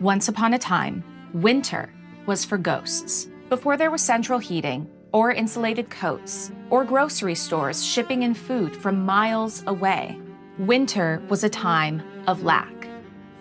Once upon a time, winter was for ghosts. Before there was central heating, or insulated coats, or grocery stores shipping in food from miles away, winter was a time of lack.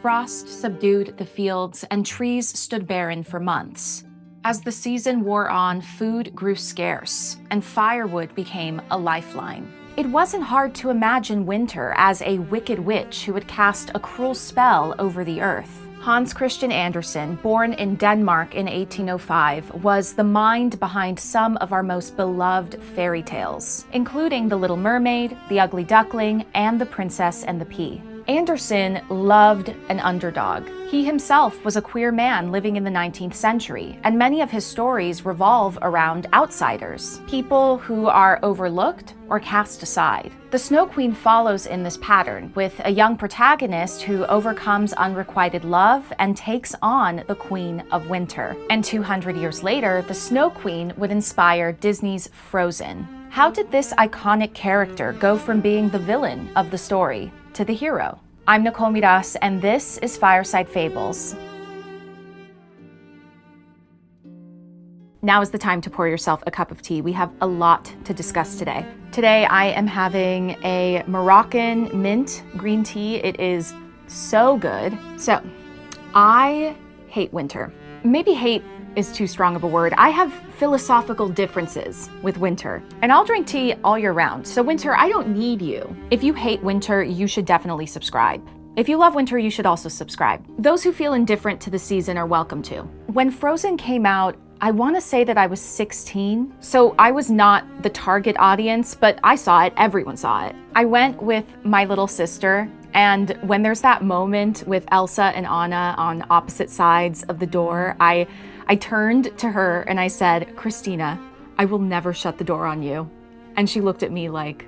Frost subdued the fields and trees stood barren for months. As the season wore on, food grew scarce, and firewood became a lifeline. It wasn't hard to imagine winter as a wicked witch who would cast a cruel spell over the earth. Hans Christian Andersen, born in Denmark in 1805, was the mind behind some of our most beloved fairy tales, including The Little Mermaid, The Ugly Duckling, and The Princess and the Pea. Andersen loved an underdog. He himself was a queer man living in the 19th century, and many of his stories revolve around outsiders, people who are overlooked or cast aside. The Snow Queen follows in this pattern, with a young protagonist who overcomes unrequited love and takes on the Queen of Winter. And 200 years later, the Snow Queen would inspire Disney's Frozen. How did this iconic character go from being the villain of the story to the hero? I'm Nicole Miras, and this is Fireside Fables. Now is the time to pour yourself a cup of tea. We have a lot to discuss today. Today I am having a Moroccan mint green tea. It is so good. So, I hate winter. Maybe hate is too strong of a word. I have philosophical differences with winter, and I'll drink tea all year round. So winter, I don't need you. If you hate winter, you should definitely subscribe. If you love winter, you should also subscribe. Those who feel indifferent to the season are welcome to. When Frozen came out, I want to say that I was 16, so I was not the target audience, but I saw it, everyone saw it. I went with my little sister, and when there's that moment with Elsa and Anna on opposite sides of the door, I turned to her and I said, "Christina, I will never shut the door on you." And she looked at me like,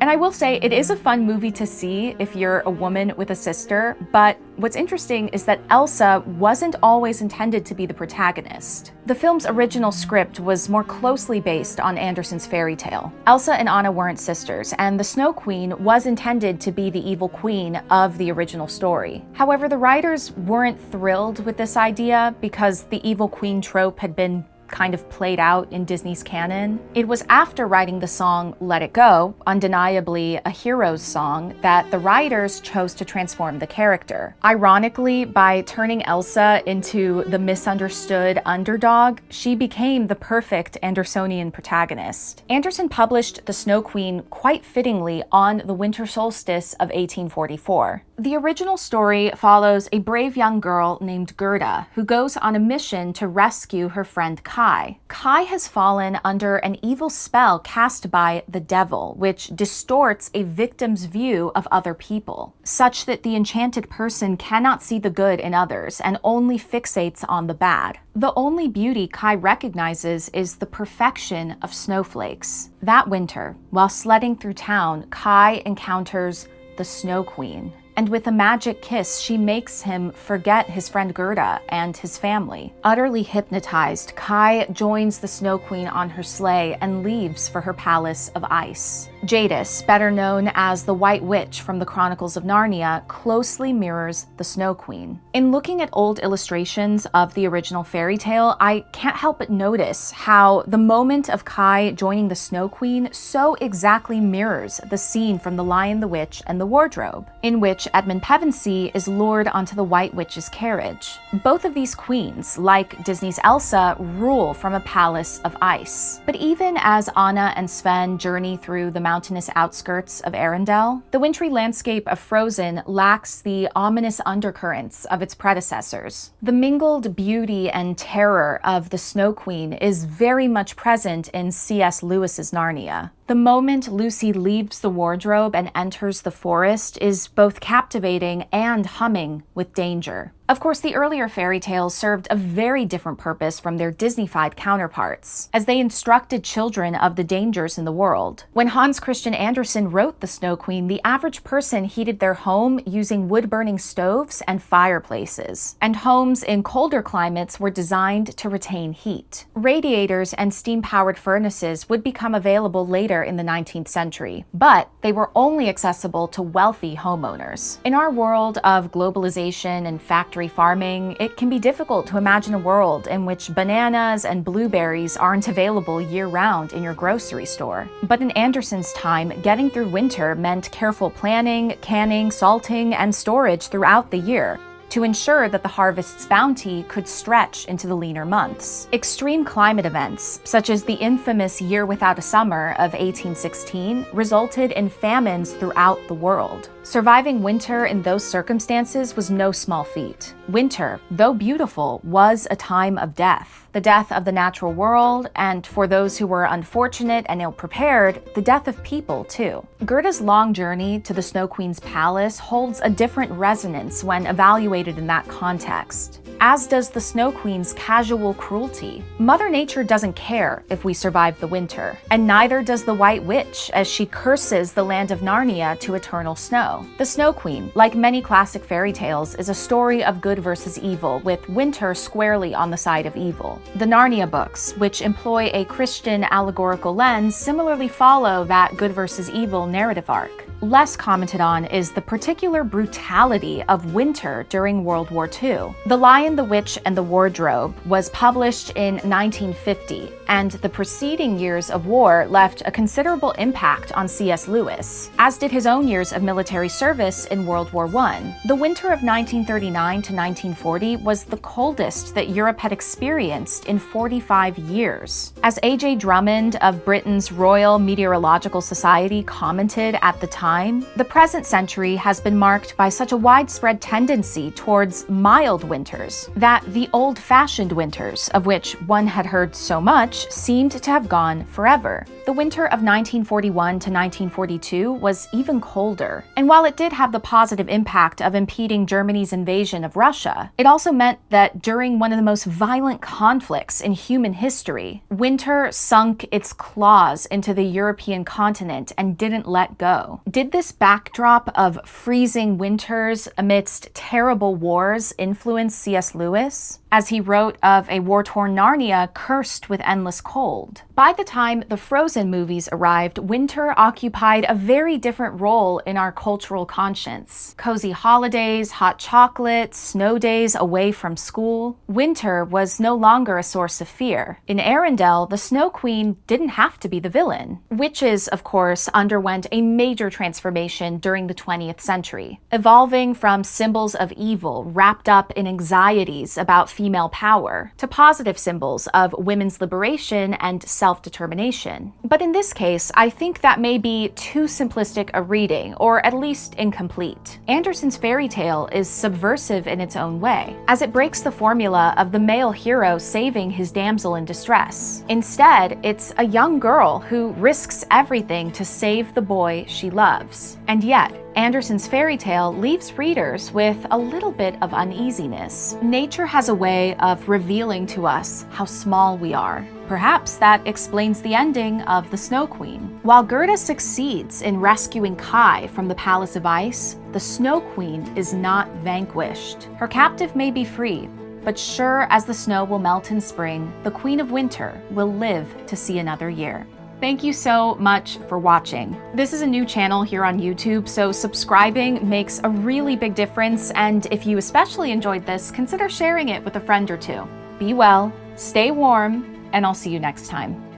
and I will say it is a fun movie to see if you're a woman with a sister, but what's interesting is that Elsa wasn't always intended to be the protagonist. The film's original script was more closely based on Andersen's fairy tale. Elsa and Anna weren't sisters, and the Snow Queen was intended to be the evil queen of the original story. However, the writers weren't thrilled with this idea because the evil queen trope had been kind of played out in Disney's canon. It was after writing the song Let It Go, undeniably a hero's song, that the writers chose to transform the character. Ironically, by turning Elsa into the misunderstood underdog, she became the perfect Andersonian protagonist. Andersen published The Snow Queen quite fittingly on the winter solstice of 1844. The original story follows a brave young girl named Gerda, who goes on a mission to rescue her friend Kai. Kai has fallen under an evil spell cast by the devil, which distorts a victim's view of other people, such that the enchanted person cannot see the good in others and only fixates on the bad. The only beauty Kai recognizes is the perfection of snowflakes. That winter, while sledding through town, Kai encounters the Snow Queen. And with a magic kiss, she makes him forget his friend Gerda and his family. Utterly hypnotized, Kai joins the Snow Queen on her sleigh and leaves for her palace of ice. Jadis, better known as the White Witch from the Chronicles of Narnia, closely mirrors the Snow Queen. In looking at old illustrations of the original fairy tale, I can't help but notice how the moment of Kai joining the Snow Queen so exactly mirrors the scene from The Lion, the Witch, and the Wardrobe, in which Edmund Pevensey is lured onto the White Witch's carriage. Both of these queens, like Disney's Elsa, rule from a palace of ice. But even as Anna and Sven journey through the mountainous outskirts of Arendelle, the wintry landscape of Frozen lacks the ominous undercurrents of its predecessors. The mingled beauty and terror of the Snow Queen is very much present in C.S. Lewis's Narnia. The moment Lucy leaves the wardrobe and enters the forest is both captivating and humming with danger. Of course, the earlier fairy tales served a very different purpose from their Disney-fied counterparts, as they instructed children of the dangers in the world. When Hans Christian Andersen wrote The Snow Queen, the average person heated their home using wood-burning stoves and fireplaces, and homes in colder climates were designed to retain heat. Radiators and steam-powered furnaces would become available later later in the 19th century, but they were only accessible to wealthy homeowners. In our world of globalization and factory farming, it can be difficult to imagine a world in which bananas and blueberries aren't available year-round in your grocery store. But in Andersen's time, getting through winter meant careful planning, canning, salting, and storage throughout the year, to ensure that the harvest's bounty could stretch into the leaner months. Extreme climate events, such as the infamous Year Without a Summer of 1816, resulted in famines throughout the world. Surviving winter in those circumstances was no small feat. Winter, though beautiful, was a time of death. The death of the natural world, and for those who were unfortunate and ill-prepared, the death of people, too. Gerda's long journey to the Snow Queen's palace holds a different resonance when evaluated in that context, as does the Snow Queen's casual cruelty. Mother Nature doesn't care if we survive the winter, and neither does the White Witch as she curses the land of Narnia to eternal snow. The Snow Queen, like many classic fairy tales, is a story of good versus evil, with winter squarely on the side of evil. The Narnia books, which employ a Christian allegorical lens, similarly follow that good versus evil narrative arc. Less commented on is the particular brutality of winter during World War II. The Lion, the Witch, and the Wardrobe was published in 1950, and the preceding years of war left a considerable impact on C.S. Lewis, as did his own years of military service in World War I. The winter of 1939 to 1940 was the coldest that Europe had experienced in 45 years. As A.J. Drummond of Britain's Royal Meteorological Society commented at the time, the present century has been marked by such a widespread tendency towards mild winters that the old-fashioned winters, of which one had heard so much, seemed to have gone forever. The winter of 1941 to 1942 was even colder, and while it did have the positive impact of impeding Germany's invasion of Russia, it also meant that during one of the most violent conflicts in human history, winter sunk its claws into the European continent and didn't let go. Did this backdrop of freezing winters amidst terrible wars influence C.S. Lewis, as he wrote of a war-torn Narnia cursed with endless cold? By the time the Frozen movies arrived, winter occupied a very different role in our cultural conscience. Cozy holidays, hot chocolate, snow days away from school. Winter was no longer a source of fear. In Arendelle, the Snow Queen didn't have to be the villain. Witches, of course, underwent a major transformation during the 20th century, evolving from symbols of evil wrapped up in anxieties about female power to positive symbols of women's liberation and self-determination. But in this case, I think that may be too simplistic a reading, or at least incomplete. Andersen's fairy tale is subversive in its own way, as it breaks the formula of the male hero saving his damsel in distress. Instead, it's a young girl who risks everything to save the boy she loves. And yet, Andersen's fairy tale leaves readers with a little bit of uneasiness. Nature has a way of revealing to us how small we are. Perhaps that explains the ending of The Snow Queen. While Gerda succeeds in rescuing Kai from the Palace of Ice, the Snow Queen is not vanquished. Her captive may be free, but sure as the snow will melt in spring, the Queen of Winter will live to see another year. Thank you so much for watching. This is a new channel here on YouTube, so subscribing makes a really big difference, and if you especially enjoyed this, consider sharing it with a friend or two. Be well, stay warm, and I'll see you next time.